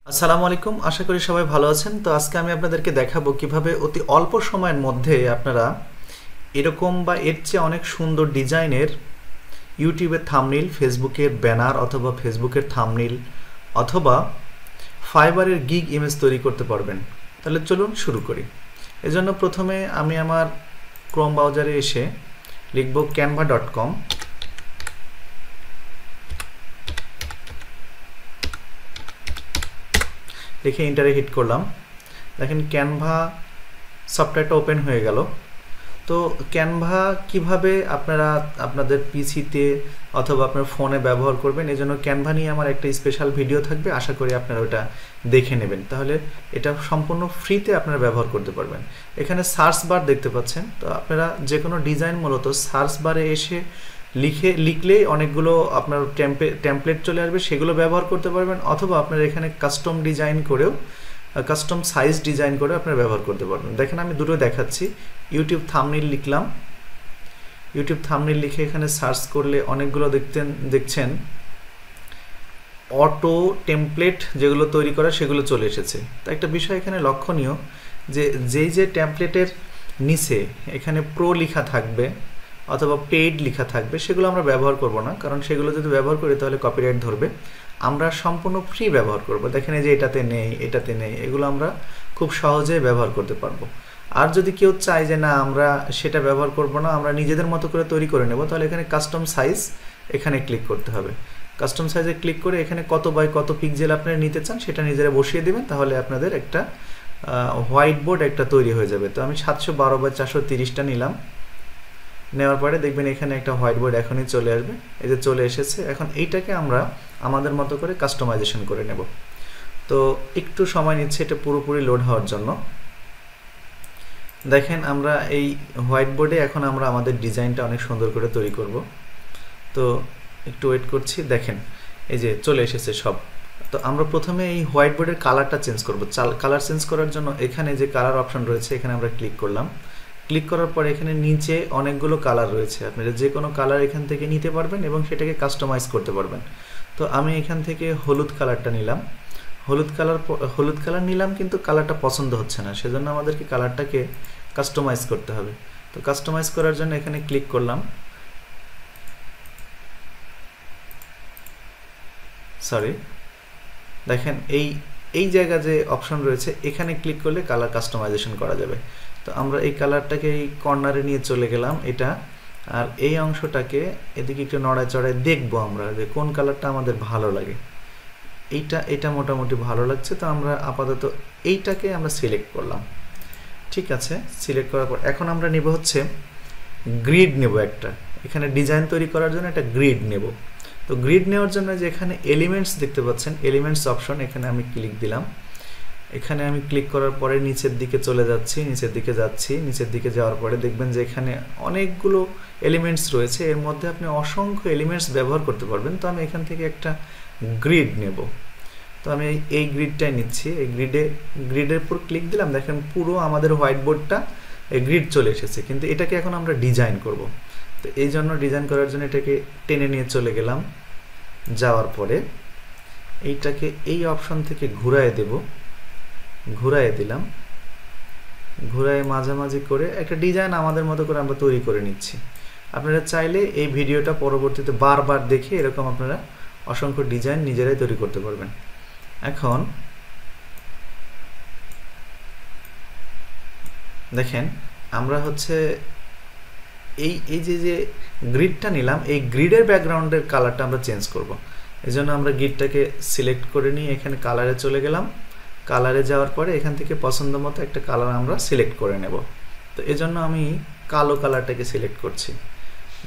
আসসালামু আলাইকুম, আশা করি সবাই ভালো আছেন। তো আজকে আমি আপনাদেরকে দেখাবো কিভাবে অতি অল্প সময়ের মধ্যে আপনারা এরকম বা এর চেয়ে অনেক সুন্দর ডিজাইনের ইউটিউবের থাম্বনেইল, ফেসবুকের ব্যানার অথবা ফেসবুকের থাম্বনেইল অথবা ফাইবারের গিগ ইমেজ তৈরি করতে পারবেন। তাহলে চলুন শুরু করি। এজন্য প্রথমে আমি আমার ক্রোম ব্রাউজারে এসে লিখব canva.com। লিখে এন্টারে হিট করলাম। দেখেন ক্যানভা সফটওয়্যারটা ওপেন হয়ে গেল। তো ক্যানভা কিভাবে আপনারা আপনাদের পিসিতে অথবা আপনার ফোনে ব্যবহার করবেন, এজন্য ক্যানভা নিয়ে আমার একটা স্পেশাল ভিডিও থাকবে, আশা করি আপনারা ওটা দেখে নেবেন। তাহলে এটা সম্পূর্ণ ফ্রিতে আপনারা ব্যবহার করতে পারবেন। এখানে সার্চ বার দেখতে পাচ্ছেন। তো আপনারা যে কোনো ডিজাইন মূলত সার্চ বারে এসে লিখলেই অনেকগুলো আপনার টেমপ্লেট চলে আসবে, সেগুলো ব্যবহার করতে পারবেন। অথবা আপনারা এখানে কাস্টম ডিজাইন করেও কাস্টম সাইজ ডিজাইন করে আপনারা ব্যবহার করতে পারবেন। দেখেন আমি দুটো দেখাচ্ছি। ইউটিউব থাম্বনেইল লিখলাম। ইউটিউব থাম্বনেইল লিখে এখানে সার্চ করলে অনেকগুলো দেখছেন অটো টেমপ্লেট যেগুলো তৈরি করা সেগুলো চলে এসেছে। তো একটা বিষয় এখানে লক্ষণীয় যে টেমপ্লেটের নিচে এখানে প্রো লেখা থাকবে অথবা পেইড লেখা থাকবে সেগুলো আমরা ব্যবহার করব না, কারণ সেগুলো যদি ব্যবহার করি তাহলে কপিরাইট ধরবে। আমরা সম্পূর্ণ ফ্রি ব্যবহার করব। দেখেন এই যে এটাতে নেই, এগুলো আমরা খুব সহজে ব্যবহার করতে পারবো। আর যদি কেউ চায় যে না আমরা সেটা ব্যবহার করব না, আমরা নিজেদের মতো করে তৈরি করে নেব, তাহলে এখানে কাস্টম সাইজ এখানে ক্লিক করতে হবে। কাস্টম সাইজে ক্লিক করে এখানে কত বাই কত পিক্সেল আপনারা নিতে চান সেটা নিজেরা বসিয়ে দেবেন, তাহলে আপনাদের একটা হোয়াইট বোর্ড একটা তৈরি হয়ে যাবে। তো আমি 712 বাই 430টা নিলাম। নেওয়ার পরে দেখবেন এখানে একটা হোয়াইট বোর্ড এখনই চলে আসবে। এই যে চলে এসেছে। এখন এইটাকে আমরা আমাদের মতো করে কাস্টমাইজেশন করে নেব। তো একটু সময় নিচ্ছে এটা পুরোপুরি লোড হওয়ার জন্য। দেখেন আমরা এই হোয়াইট বোর্ডে এখন আমরা আমাদের ডিজাইনটা অনেক সুন্দর করে তৈরি করব। তো একটু ওয়েট করছি। দেখেন এই যে চলে এসেছে সব। তো আমরা প্রথমে এই হোয়াইট বোর্ডের কালারটা চেঞ্জ করব। কালার চেঞ্জ করার জন্য এখানে যে কালার অপশন রয়েছে এখানে আমরা ক্লিক করলাম। ক্লিক করার পর এখানে নিচে অনেকগুলো কালার রয়েছে, আপনারা যে কোনো কালার এখান থেকে নিতে পারবেন এবং সেটাকে কাস্টমাইজ করতে পারবেন। তো আমি এখান থেকে হলুদ কালারটা নিলাম। হলুদ কালার নিলাম, কিন্তু কালারটা পছন্দ হচ্ছে না, সেজন্য আমাদেরকে কালারটাকে কাস্টমাইজ করতে হবে। তো কাস্টমাইজ করার জন্য এখানে ক্লিক করলাম। দেখেন এই জায়গা যে অপশন রয়েছে এখানে ক্লিক করলে কালার কাস্টমাইজেশন করা যাবে। তো আমরা এই কালারটাকে এই কর্নারে নিয়ে চলে গেলাম এটা, আর এই অংশটাকে এদিকে একটু নড়ায় চড়ায় দেখবো আমরা যে কোন কালারটা আমাদের ভালো লাগে। এটা মোটামুটি ভালো লাগছে, তো আমরা আপাতত এইটাকে আমরা সিলেক্ট করলাম। ঠিক আছে, সিলেক্ট করার পর এখন আমরা নেব হচ্ছে গ্রিড নেব একটা। এখানে ডিজাইন তৈরি করার জন্য একটা গ্রিড নেব। তো গ্রিড নেওয়ার জন্য যে এখানে এলিমেন্টস দেখতে পাচ্ছেন, এলিমেন্টস অপশন, এখানে আমি ক্লিক দিলাম। এখানে আমি ক্লিক করার পরে নিচের দিকে চলে যাচ্ছি, নিচের দিকে যাওয়ার পরে দেখবেন যে এখানে অনেকগুলো এলিমেন্টস রয়েছে, এর মধ্যে আপনি অসংখ্য এলিমেন্টস ব্যবহার করতে পারবেন। তো আমি এখান থেকে একটা গ্রিড নেব। তো আমি এই গ্রিডটাই নিচ্ছি। এই গ্রিডের উপর ক্লিক দিলাম। দেখেন পুরো আমাদের হোয়াইট বোর্ডটা এই গ্রিড চলে এসেছে, কিন্তু এটাকে এখন আমরা ডিজাইন করব। তো এই জন্য ডিজাইন করার জন্য এটাকে টেনে নিয়ে চলে গেলাম। যাওয়ার পরে এইটাকে এই অপশন থেকে ঘুরায় দিলাম। ঘুরায় মাঝামাঝি করে একটা ডিজাইন আমাদের মতো করে আমরা তৈরি করে নিচ্ছি। আপনারা চাইলে এই ভিডিওটা পরবর্তীতে বারবার দেখে এরকম আপনারা অসংখ্য ডিজাইন নিজেরাই তৈরি করতে পারবেন। এখন দেখেন আমরা হচ্ছে এই যে গ্রিডটা নিলাম, এই গ্রিডের ব্যাকগ্রাউন্ডের কালারটা আমরা চেঞ্জ করব। এই জন্য আমরা গ্রিডটাকে সিলেক্ট করে নিয়ে এখানে কালারে চলে গেলাম। কালারে যাওয়ার পরে এখান থেকে পছন্দ মতো একটা কালার আমরা সিলেক্ট করে নেব। তো এই জন্য আমি কালো কালারটাকে সিলেক্ট করছি।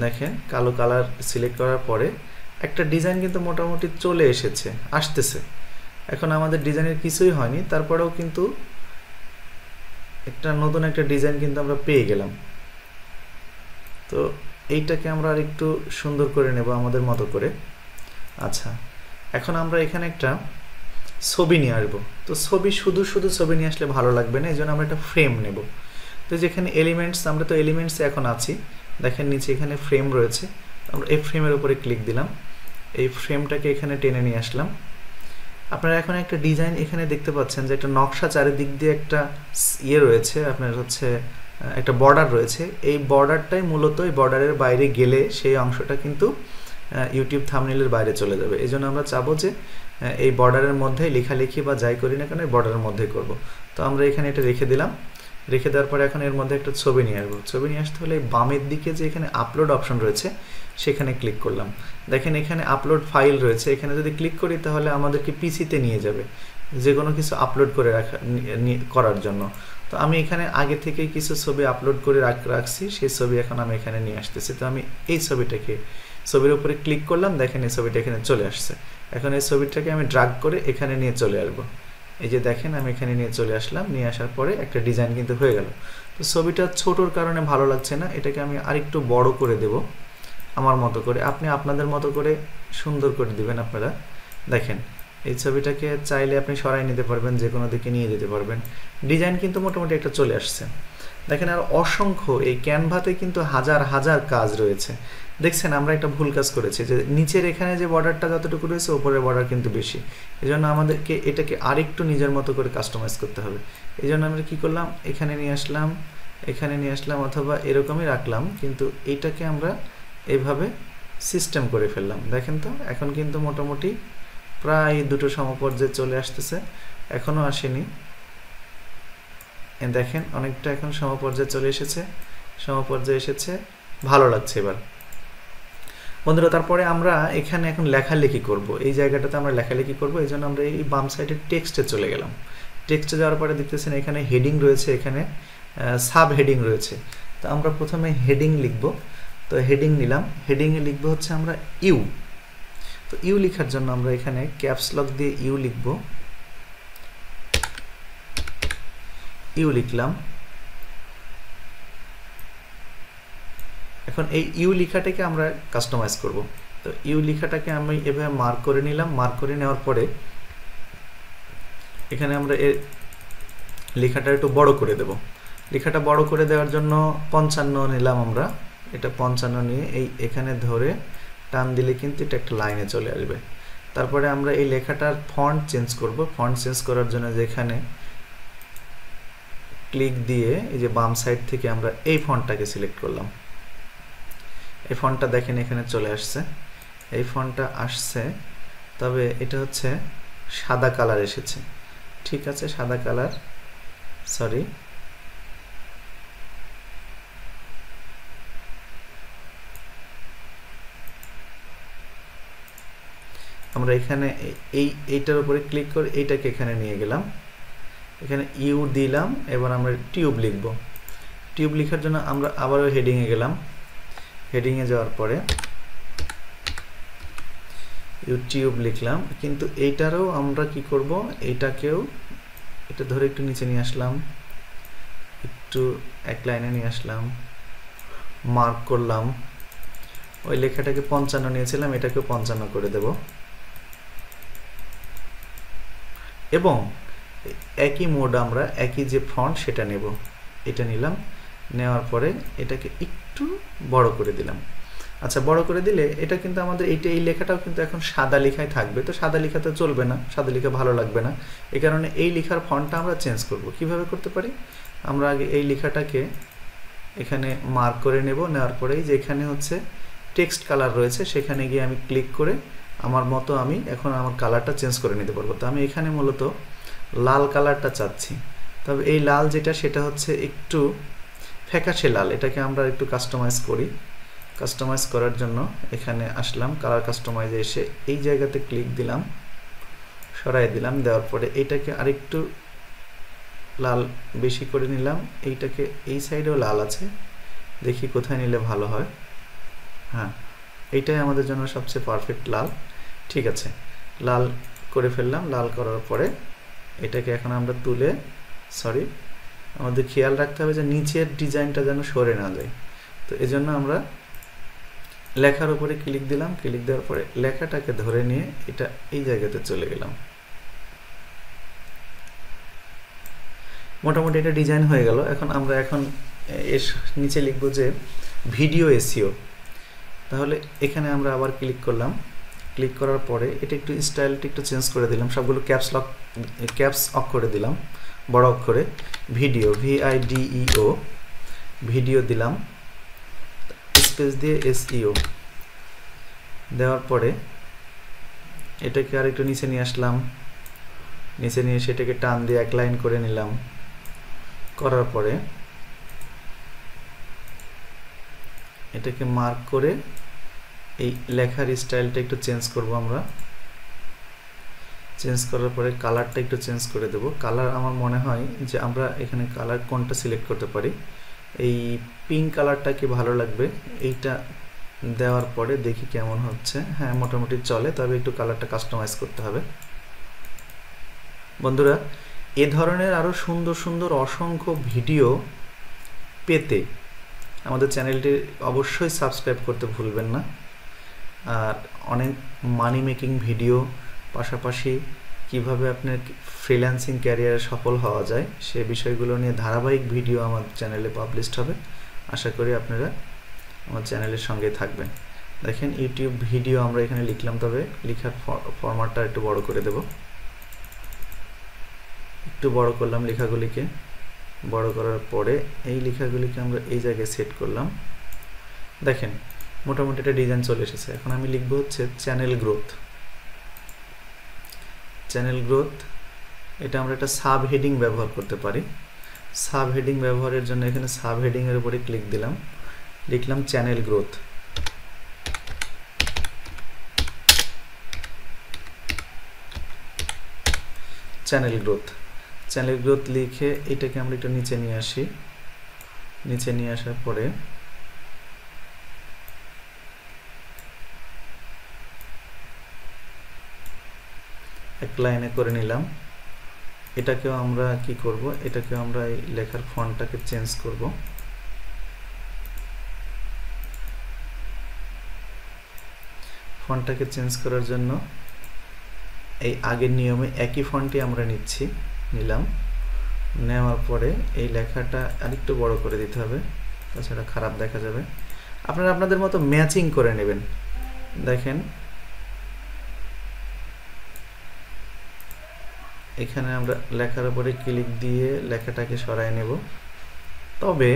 দেখেন কালো কালার সিলেক্ট করার পরে একটা ডিজাইন কিন্তু মোটামুটি চলে আসতেছে। এখন আমাদের ডিজাইনের কিছুই হয়নি, তারপরেও কিন্তু নতুন একটা ডিজাইন কিন্তু আমরা পেয়ে গেলাম। তো এইটাকে আমরা আর একটু সুন্দর করে নেব আমাদের মতো করে। আচ্ছা, এখন আমরা এখানে একটা ছবি নিয়ে আসবো। তো শুধু ছবি নিয়ে আসলে ভালো লাগবে না, এই জন্য আমরা একটা ফ্রেম নেব। তো যেখানে এলিমেন্টস, আমরা তো এলিমেন্টসে এখন আছি। দেখেন নিচে এখানে ফ্রেম রয়েছে, আমরা এই ফ্রেমের উপরে ক্লিক দিলাম। এই ফ্রেমটাকে এখানে টেনে নিয়ে আসলাম। আপনারা এখন একটা ডিজাইন এখানে দেখতে পাচ্ছেন যে একটা নকশা চারিদিক দিয়ে একটা ইয়ে রয়েছে, আপনার হচ্ছে একটা বর্ডার রয়েছে। এই বর্ডারটাই মূলত এই বর্ডারের বাইরে গেলে সেই অংশটা কিন্তু ইউটিউব থাম্বনেইলের বাইরে চলে যাবে। এই জন্য আমরা চাবো যে এই বর্ডারের মধ্যে লেখালেখি বা যাই করি না কেন এই বর্ডারের মধ্যেই করব। তো আমরা এখানে এটা রেখে দিলাম। রেখে দেওয়ার পরে এখন এর মধ্যে একটা ছবি নিয়ে আসবো। ছবি নিয়ে আসতে হলে বামের দিকে যে এখানে আপলোড অপশন রয়েছে সেখানে ক্লিক করলাম। দেখেন এখানে আপলোড ফাইল রয়েছে, এখানে যদি ক্লিক করি তাহলে আমাদেরকে পিসিতে নিয়ে যাবে যে কোনো কিছু আপলোড করে করার জন্য। তো আমি এখানে আগে থেকেই কিছু ছবি আপলোড করে রাখছি, সেই ছবি এখন আমি এখানে নিয়ে আসতেছি। তো আমি এই ছবির উপরে ক্লিক করলাম, দেখেন এই ছবিটা এখানে চলে আসছে। এখন এই ছবিটাকে আমি ড্রাগ করে এখানে নিয়ে চলে আসবো। এই যে দেখেন আমি এখানে নিয়ে চলে আসলাম, নিয়ে আসার পরে একটা ডিজাইন কিন্তু হয়ে গেল। তো ছবিটা ছোটোর কারণে ভালো লাগছে না, এটাকে আমি আরেকটু বড় করে দেব আমার মতো করে। আপনি আপনাদের মতো করে সুন্দর করে দিবেন। আপনারা দেখেন এই ছবিটাকে চাইলে আপনি সরাই নিতে পারবেন, যে কোনো দিকে নিয়ে যেতে পারবেন। ডিজাইন কিন্তু মোটামুটি একটা চলে আসছে। দেখেন আর অসংখ্য এই ক্যানভাতে কিন্তু হাজার হাজার কাজ রয়েছে। দেখছেন আমরা একটা ভুল কাজ করেছি যে নিচের এখানে যে বর্ডারটা যতটুকু রয়েছে ওপরের বর্ডার কিন্তু বেশি। এই জন্য আমাদেরকে এটাকে আরেকটু নিজের মতো করে কাস্টমাইজ করতে হবে। এই জন্য আমরা কী করলাম, এখানে নিয়ে আসলাম অথবা এরকমই রাখলাম, কিন্তু এইটাকে আমরা এইভাবে সিস্টেম করে ফেললাম। দেখেন তো এখন কিন্তু মোটামুটি প্রায় দুটো সমপর্যায়ে চলে আসতেছে, এখনও আসেনি। দেখেন অনেকটা এখন সমপর্যায়ে চলে এসেছে, ভালো লাগছে এবার বন্ধুরা। তারপরে আমরা এখানে এখন লেখালেখি করব, এই জায়গাটাতে আমরা লেখালেখি করব। এই জন্য আমরা এই বাম সাইডে টেক্সটে চলে গেলাম। টেক্সটে যাওয়ার পরে দেখতেছেন এখানে হেডিং রয়েছে, এখানে সাব হেডিং রয়েছে। তো আমরা প্রথমে হেডিং লিখব। তো হেডিং নিলাম, হেডিংয়ে লিখব হচ্ছে আমরা ইউ। তো ইউ লেখার জন্য আমরা এখানে ক্যাপস লক দিয়ে ইউ লিখব। ইউ লিখলাম। এখন এই ইউ লেখাটাকে আমরা কাস্টমাইজ করব। তো ইউ লেখাটাকে আমি এভাবে মার্ক করে নিলাম। মার্ক করে নেওয়ার পরে এখানে আমরা এর লেখাটা একটু বড় করে দেব। লেখাটা বড় করে দেওয়ার জন্য 55 নিলাম আমরা। এটা 55 নিয়ে এখানে ধরে টান দিলে কিন্তু এটা একটা লাইনে চলে আসবে। তারপরে আমরা এই লেখাটার ফন্ট চেঞ্জ করব। ফন্ট চেঞ্জ করার জন্য যেখানে ক্লিক দিয়ে এই যে বাম সাইড থেকে আমরা এই ফন্টটাকে সিলেক্ট করলাম। এই ফন্টটা দেখেন এখানে চলে আসছে। এই ফন্টটা আসছে, তবে এটা হচ্ছে সাদা কালার এসেছে। ঠিক আছে, সাদা কালার, সরি আমরা এখানে এইটার উপরে ক্লিক করে এইটাকে এখানে নিয়ে গেলাম। এখানে ইউ দিলাম। এবার আমরা টিউব লিখব। টিউব লেখার জন্য আমরা আবারও হেডিংয়ে গেলাম। হেডিংয়ে যাওয়ার পরে ইউটিউব লিখলাম, কিন্তু এইটারও আমরা কি করব, এইটাকেও এটা ধরে একটু নিচে নিয়ে আসলাম, একটু এক লাইনে নিয়ে আসলাম, মার্ক করলাম। ওই লেখাটাকে 55 নিয়েছিলাম, এটাকেও 55 করে দেব। এবং একই মোড আমরা একই যে ফন্ট সেটা নেব। এটা নিলাম, নেওয়ার পরে এটাকে একটু বড় করে দিলাম। আচ্ছা, বড় করে দিলে এটা কিন্তু আমাদের এই লেখাটাও কিন্তু এখন সাদা লেখায় থাকবে। তো সাদা লেখা তো চলবে না, সাদা লেখা ভালো লাগবে না। এই কারণে এই লেখার ফন্টটা আমরা চেঞ্জ করব। কিভাবে করতে পারি, আমরা আগে এই লেখাটাকে এখানে মার্ক করে নেব। নেওয়ার পরেই যে এখানে হচ্ছে টেক্সট কালার রয়েছে, সেখানে গিয়ে আমি ক্লিক করে আমার মতো আমি এখন আমার কালারটা চেঞ্জ করে নিতে পারবো। তো আমি এখানে মূলত লাল কালারটা চাচ্ছি। তবে এই লাল যেটা, সেটা হচ্ছে একটু ফ্যাকাশে লাল। এটাকে আমরা একটু কাস্টমাইজ করি। কাস্টমাইজ করার জন্য এখানে আসলাম, কালার কাস্টমাইজে এসে এই জায়গাতে ক্লিক দিলাম, সরাই দিলাম। দেওয়ার পরে এইটাকে আরেকটু লাল বেশি করে নিলাম। এইটাকে এই সাইডেও লাল আছে, দেখি কোথায় নিলে ভালো হয়। হ্যাঁ, এইটাই আমাদের জন্য সবচেয়ে পারফেক্ট লাল। ঠিক আছে, লাল করে ফেললাম। লাল করার পরে এটাকে এখন আমরা তুলে, সরি আমাদের খেয়াল রাখতে হবে যে নিচের ডিজাইনটা যেন সরে না যায়। তো এজন্য আমরা লেখার উপরে ক্লিক দিলাম। ক্লিক দেওয়ার পরে লেখাটাকে ধরে নিয়ে এটা এই জায়গাতে চলে গেলাম। মোটামুটি এটা ডিজাইন হয়ে গেল। এখন আমরা এর নিচে লিখব যে ভিডিও এসইও। তাহলে এখানে আমরা আবার ক্লিক করলাম। ক্লিক করার পরে এটা একটু স্টাইলটা একটু চেঞ্জ করে দিলাম, সবগুলো ক্যাপস অক্ষরে দিলাম, বড় অক্ষরে। ভিডিও VIDEO ভিডিও দিলাম, স্পেস দিয়ে SEO দেওয়ার পরে এটাকে আর একটু নিচে নিয়ে আসলাম, নিচে নিয়ে এসে এটাকে টান দিয়ে এক লাইন করে নিলাম। করার পরে এটাকে মার্ক করে এই লেখার স্টাইলটা একটু চেঞ্জ করব আমরা। চেঞ্জ করার পরে কালারটা একটু চেঞ্জ করে দেব। কালার আমার মনে হয় যে আমরা এখানে কালার কোনটা সিলেক্ট করতে পারি, এই পিঙ্ক কালারটা কি ভালো লাগবে, এইটা দেওয়ার পরে দেখি কেমন হচ্ছে। হ্যাঁ, মোটামুটি চলে, তবে একটু কালারটা কাস্টমাইজ করতে হবে। বন্ধুরা, এ ধরনের আরও সুন্দর সুন্দর অসংখ্য ভিডিও পেতে আমাদের চ্যানেলটি অবশ্যই সাবস্ক্রাইব করতে ভুলবেন না। আর অনেক মানি মেকিং ভিডিও, পাশাপাশি কিভাবে আপনার ফ্রিল্যান্সিং ক্যারিয়ারে সফল হওয়া যায় সে বিষয়গুলো নিয়ে ধারাবাহিক ভিডিও আমার চ্যানেলে পাবলিশড হবে। আশা করি আপনারা আমার চ্যানেলের সঙ্গে থাকবেন। দেখেন ইউটিউব ভিডিও আমরা এখানে লিখলাম, তবে লেখার ফরম্যাটটা একটু বড় করে দেব। একটু বড় করলাম লেখাগুলিকে। বড় করার পরে এই লেখাগুলিকে আমরা এই জায়গায় সেট করলাম। দেখেন মোটামুটি একটা ডিজাইন চলে এসেছে। এখন আমি লিখব হচ্ছে চ্যানেল গ্রোথ। চ্যানেল গ্রোথ, এটা আমরা একটা সাব হেডিং ব্যবহার করতে পারি। সাব হেডিং ব্যবহারের জন্য এখানে সাব হেডিংয়ের উপরে ক্লিক দিলাম, লিখলাম channel growth. Channel growth, channel growth লিখে এটাকে আমরা একটু নিচে নিয়ে আসি। নিচে নিয়ে আসার পরে এক লাইনে করে নিলাম। এটাকেও আমরা কি করব, এটাকেও আমরা এই লেখার ফন্টটাকে চেঞ্জ করব। ফন্টটাকে চেঞ্জ করার জন্য এই আগের নিয়মে একই ফন্টই আমরা নিলাম। নেওয়ার পরে এই লেখাটা আরেকটু বড় করে দিতে হবে, তাছাড়া খারাপ দেখা যাবে। আপনারা আপনাদের মতো ম্যাচিং করে নেবেন। দেখেন এখানে আমরা লেখার উপরে ক্লিক দিয়ে লেখাটাকে সরায় নেব। তবে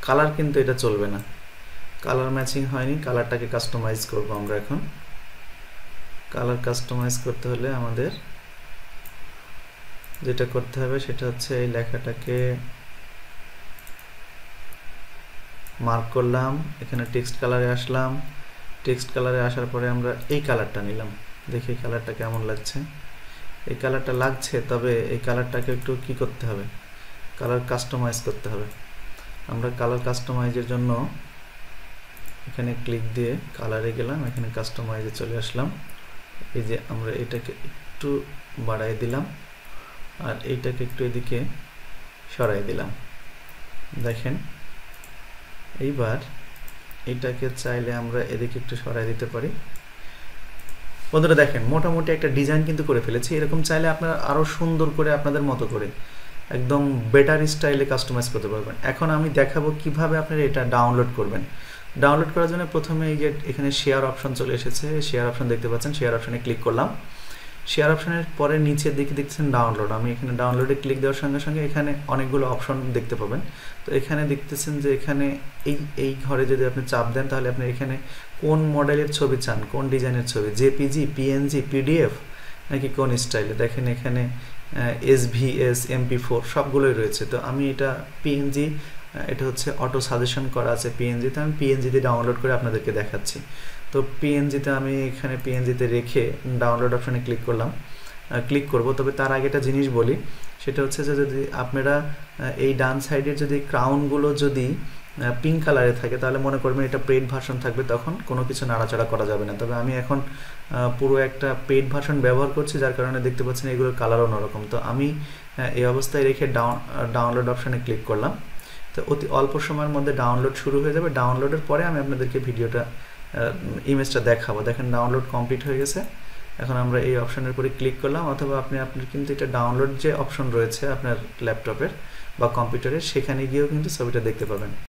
কালার কিন্তু এটা চলবে না, কালার ম্যাচিং হয়নি, কালারটাকে কাস্টমাইজ করব আমরা এখন। কালার কাস্টমাইজ করতে হলে আমাদের যেটা করতে হবে সেটা হচ্ছে এই লেখাটাকে মার্ক করলাম, এখানে টেক্সট কালারে আসলাম। টেক্সট কালারে আসার পরে আমরা এই কালারটা নিলাম। দেখি কালারটা কেমন লাগছে। এই কালারটা লাগছে, তবে এই কালারটাকে একটু কি করতে হবে, কালার কাস্টমাইজ করতে হবে। আমরা কালার কাস্টমাইজের জন্য এখানে ক্লিক দিয়ে কালারে গেলাম, এখানে কাস্টমাইজে চলে আসলাম। এই যে আমরা এটাকে একটু বাড়াই দিলাম আর এইটাকে একটু এদিকে সরাই দিলাম। দেখেন এইবার এটাকে চাইলে আমরা এদিকে একটু সরাই দিতে পারি। বন্ধুরা দেখেন মোটামুটি একটা ডিজাইন কিন্তু করে ফেলেছি। এরকম চাইলে আপনারা আরও সুন্দর করে আপনাদের মতো করে একদম বেটার স্টাইলে কাস্টমাইজ করতে পারবেন। এখন আমি দেখাবো কিভাবে আপনারা এটা ডাউনলোড করবেন। ডাউনলোড করার জন্য প্রথমে এই যে এখানে শেয়ার অপশন চলে এসেছে, শেয়ার অপশন দেখতে পাচ্ছেন, শেয়ার অপশনে ক্লিক করলাম। শেয়ার অপশনের পরে নিচের দিকে দেখছেন ডাউনলোড। আমি এখানে ডাউনলোডে ক্লিক দেওয়ার সঙ্গে সঙ্গে এখানে অনেকগুলো অপশন দেখতে পাবেন। তো এখানে দেখতেছেন যে এখানে এই ঘরে যদি আপনি চাপ দেন তাহলে আপনি এখানে কোন মডেলের ছবি চান, কোন ডিজাইনের ছবি, JPG, PNG, PDF নাকি কোন স্টাইলে। দেখেন এখানে SVS, MP4 সবগুলোই রয়েছে। তো আমি এটা PNG, এটা হচ্ছে অটো সাজেশন করা আছে PNG, তো আমি PNG-তে ডাউনলোড করে আপনাদেরকে দেখাচ্ছি। তো PNG-তে আমি এখানে PNG-তে রেখে ডাউনলোড অপশানে ক্লিক করব। তবে তার আগে একটা জিনিস বলি, সেটা হচ্ছে যে যদি আপনারা এই ডান সাইডের যদি ক্রাউনগুলো যদি পিঙ্ক কালারে থাকে তাহলে মনে করবেন এটা পেইড ভার্সন থাকবে, তখন কোনো কিছু নাড়াচাড়া করা যাবে না। তবে আমি এখন পুরো একটা পেইড ভার্সন ব্যবহার করছি, যার কারণে দেখতে পাচ্ছেন এগুলোর কালার অন্যরকম। তো আমি এই অবস্থায় রেখে ডাউনলোড অপশানে ক্লিক করলাম। তো অতি অল্প সময়ের মধ্যে ডাউনলোড শুরু হয়ে যাবে। ডাউনলোডের পরে আমি আপনাদেরকে ভিডিওটা ইমেজটা দেখাবো। দেখেন ডাউনলোড কমপ্লিট হয়ে গেছে। এখন আমরা এই অপশনের উপরে ক্লিক করলাম, অথবা আপনার কিন্তু এটা ডাউনলোড যে অপশন রয়েছে আপনার ল্যাপটপের বা কম্পিউটারের, সেখানে গিয়েও কিন্তু ছবিটা দেখতে পাবেন।